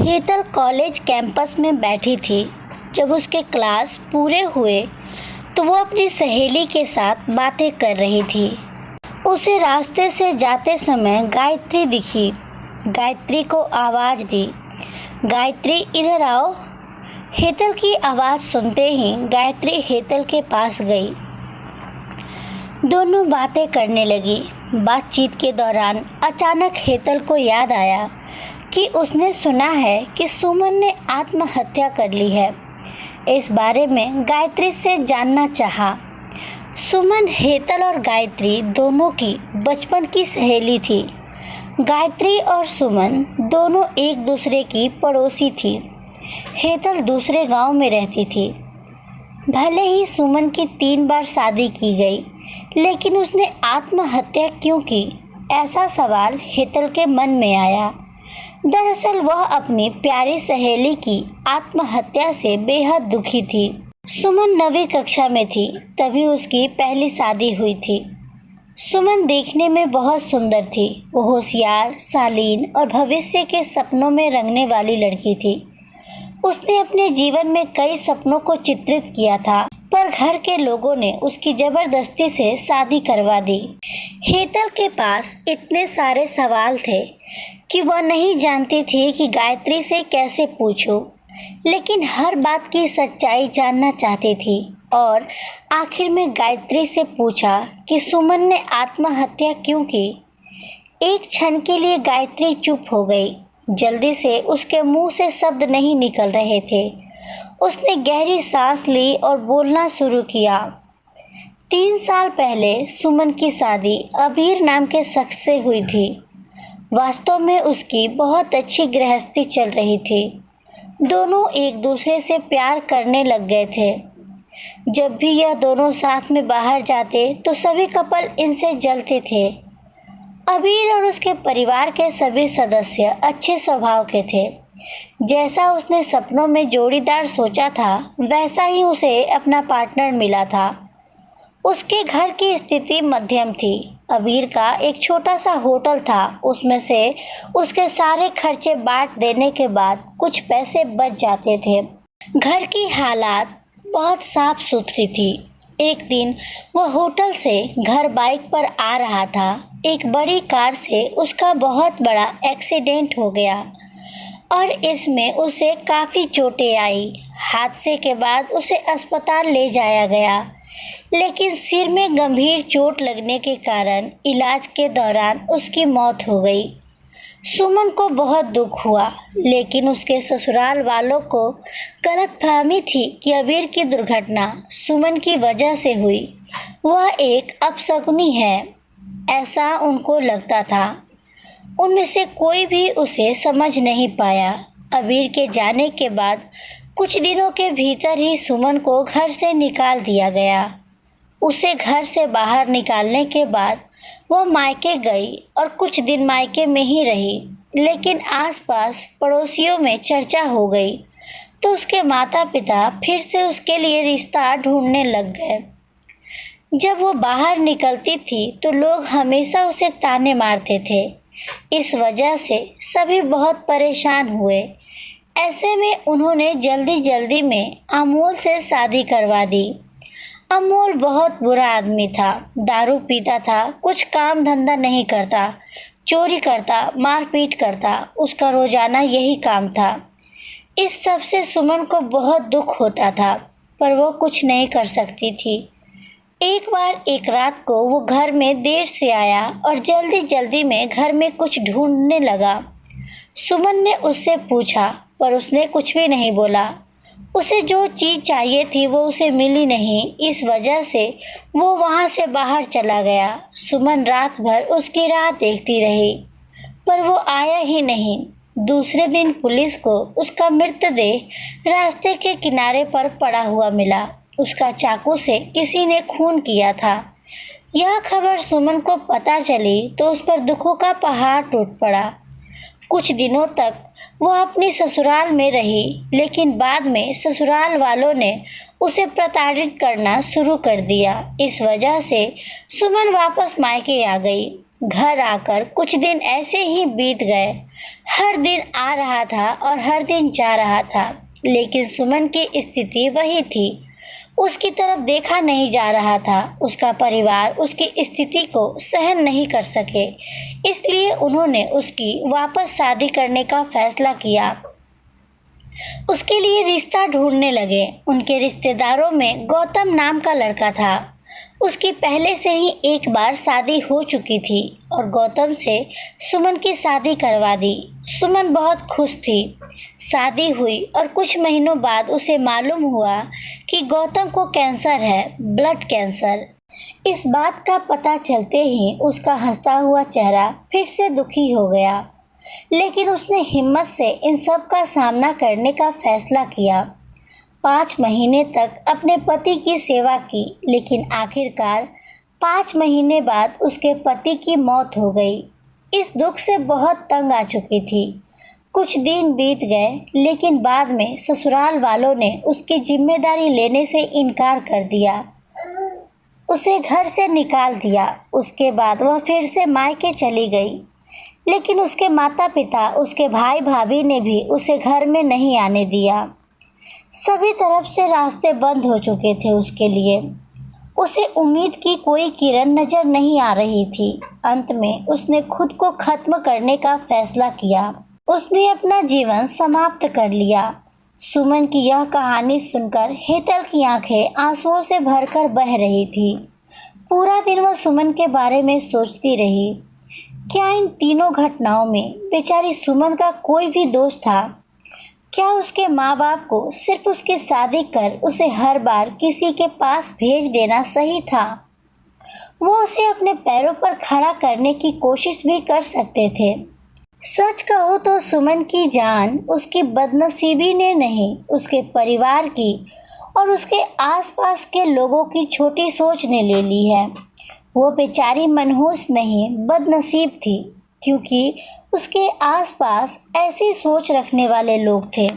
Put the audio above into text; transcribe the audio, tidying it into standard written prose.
Hetal college campus में बैठी थी। जब उसके क्लास पूरे हुए तो वो अपनी सहेली के साथ बातें कर रही थी। उसे रास्ते से जाते समय गायत्री दिखी। गायत्री को आवाज़ दी, गायत्री इधर आओ। हेतल की आवाज़ सुनते ही गायत्री हेतल के पास गई। दोनों बातें करने लगी। बातचीत के दौरान अचानक हेतल को याद आया कि उसने सुना है कि सुमन ने आत्महत्या कर ली है। इस बारे में गायत्री से जानना चाहा। सुमन हेतल और गायत्री दोनों की बचपन की सहेली थी। गायत्री और सुमन दोनों एक दूसरे की पड़ोसी थी। हेतल दूसरे गांव में रहती थी। भले ही सुमन की 3 बार शादी की गई, लेकिन उसने आत्महत्या क्यों की, ऐसा सवाल हेतल के मन में आया। दरअसल वह अपनी प्यारी सहेली की आत्महत्या से बेहद दुखी थी। सुमन 9वीं कक्षा में थी, तभी उसकी पहली शादी हुई थी। सुमन देखने में बहुत सुंदर थी। वो होशियार, शालीन और भविष्य के सपनों में रंगने वाली लड़की थी। उसने अपने जीवन में कई सपनों को चित्रित किया था, पर घर के लोगों ने उसकी जबरदस्ती से शादी करवा दी। हेतल के पास इतने सारे सवाल थे कि वह नहीं जानती थी कि गायत्री से कैसे पूछूं, लेकिन हर बात की सच्चाई जानना चाहती थी और आखिर में गायत्री से पूछा कि सुमन ने आत्महत्या क्यों की। एक क्षण के लिए गायत्री चुप हो गई। जल्दी से उसके मुंह से शब्द नहीं निकल रहे थे। उसने गहरी सांस ली और बोलना शुरू किया। 3 साल पहले सुमन की शादी अबीर नाम के शख्स से हुई थी। वास्तव में उसकी बहुत अच्छी गृहस्थी चल रही थी। दोनों एक दूसरे से प्यार करने लग गए थे। जब भी यह दोनों साथ में बाहर जाते तो सभी कपल इनसे जलते थे। अबीर और उसके परिवार के सभी सदस्य अच्छे स्वभाव के थे। जैसा उसने सपनों में जोड़ीदार सोचा था, वैसा ही उसे अपना पार्टनर मिला था। उसके घर की स्थिति मध्यम थी। अबीर का एक छोटा सा होटल था, उसमें से उसके सारे खर्चे बांट देने के बाद कुछ पैसे बच जाते थे। घर की हालात बहुत साफ सुथरी थी। एक दिन वह होटल से घर बाइक पर आ रहा था। एक बड़ी कार से उसका बहुत बड़ा एक्सीडेंट हो गया और इसमें उसे काफ़ी चोटें आई। हादसे के बाद उसे अस्पताल ले जाया गया, लेकिन सिर में गंभीर चोट लगने के कारण इलाज के दौरान उसकी मौत हो गई। सुमन को बहुत दुख हुआ, लेकिन उसके ससुराल वालों को गलतफहमी थी कि अबीर की दुर्घटना सुमन की वजह से हुई। वह एक अपशकुनी है, ऐसा उनको लगता था। उनमें से कोई भी उसे समझ नहीं पाया। अबीर के जाने के बाद कुछ दिनों के भीतर ही सुमन को घर से निकाल दिया गया। उसे घर से बाहर निकालने के बाद वह मायके गई और कुछ दिन मायके में ही रही, लेकिन आसपास पड़ोसियों में चर्चा हो गई तो उसके माता पिता फिर से उसके लिए रिश्ता ढूंढने लग गए। जब वो बाहर निकलती थी तो लोग हमेशा उसे ताने मारते थे। इस वजह से सभी बहुत परेशान हुए। ऐसे में उन्होंने जल्दी जल्दी में अमोल से शादी करवा दी। अमोल बहुत बुरा आदमी था। दारू पीता था, कुछ काम धंधा नहीं करता, चोरी करता, मारपीट करता। उसका रोजाना यही काम था। इस सब से सुमन को बहुत दुख होता था, पर वो कुछ नहीं कर सकती थी। एक बार एक रात को वो घर में देर से आया और जल्दी जल्दी में घर में कुछ ढूंढने लगा। सुमन ने उससे पूछा, पर उसने कुछ भी नहीं बोला। उसे जो चीज़ चाहिए थी वो उसे मिली नहीं। इस वजह से वो वहाँ से बाहर चला गया। सुमन रात भर उसकी राह देखती रही, पर वो आया ही नहीं। दूसरे दिन पुलिस को उसका मृतदेह रास्ते के किनारे पर पड़ा हुआ मिला। उसका चाकू से किसी ने खून किया था। यह खबर सुमन को पता चली तो उस पर दुखों का पहाड़ टूट पड़ा। कुछ दिनों तक वह अपनी ससुराल में रही, लेकिन बाद में ससुराल वालों ने उसे प्रताड़ित करना शुरू कर दिया। इस वजह से सुमन वापस मायके आ गई। घर आकर कुछ दिन ऐसे ही बीत गए। हर दिन आ रहा था और हर दिन जा रहा था, लेकिन सुमन की स्थिति वही थी। उसकी तरफ देखा नहीं जा रहा था। उसका परिवार उसकी स्थिति को सहन नहीं कर सके, इसलिए उन्होंने उसकी वापस शादी करने का फैसला किया। उसके लिए रिश्ता ढूंढने लगे। उनके रिश्तेदारों में गौतम नाम का लड़का था। उसकी पहले से ही एक बार शादी हो चुकी थी और गौतम से सुमन की शादी करवा दी। सुमन बहुत खुश थी। शादी हुई और कुछ महीनों बाद उसे मालूम हुआ कि गौतम को कैंसर है, ब्लड कैंसर। इस बात का पता चलते ही उसका हंसता हुआ चेहरा फिर से दुखी हो गया, लेकिन उसने हिम्मत से इन सब का सामना करने का फैसला किया। 5 महीने तक अपने पति की सेवा की, लेकिन आखिरकार 5 महीने बाद उसके पति की मौत हो गई। इस दुख से बहुत तंग आ चुकी थी। कुछ दिन बीत गए, लेकिन बाद में ससुराल वालों ने उसकी जिम्मेदारी लेने से इनकार कर दिया। उसे घर से निकाल दिया। उसके बाद वह फिर से मायके चली गई, लेकिन उसके माता पिता, उसके भाई भाभी ने भी उसे घर में नहीं आने दिया। सभी तरफ से रास्ते बंद हो चुके थे उसके लिए। उसे उम्मीद की कोई किरण नजर नहीं आ रही थी। अंत में उसने खुद को खत्म करने का फैसला किया। उसने अपना जीवन समाप्त कर लिया। सुमन की यह कहानी सुनकर हेतल की आंखें आंसुओं से भरकर बह रही थी। पूरा दिन वह सुमन के बारे में सोचती रही। क्या इन तीनों घटनाओं में बेचारी सुमन का कोई भी दोष था? क्या उसके माँ बाप को सिर्फ उसकी शादी कर उसे हर बार किसी के पास भेज देना सही था? वो उसे अपने पैरों पर खड़ा करने की कोशिश भी कर सकते थे। सच कहो तो सुमन की जान उसकी बदनसीबी ने नहीं, उसके परिवार की और उसके आसपास के लोगों की छोटी सोच ने ले ली है। वो बेचारी मनहूस नहीं, बदनसीब थी, क्योंकि उसके आसपास ऐसी सोच रखने वाले लोग थे।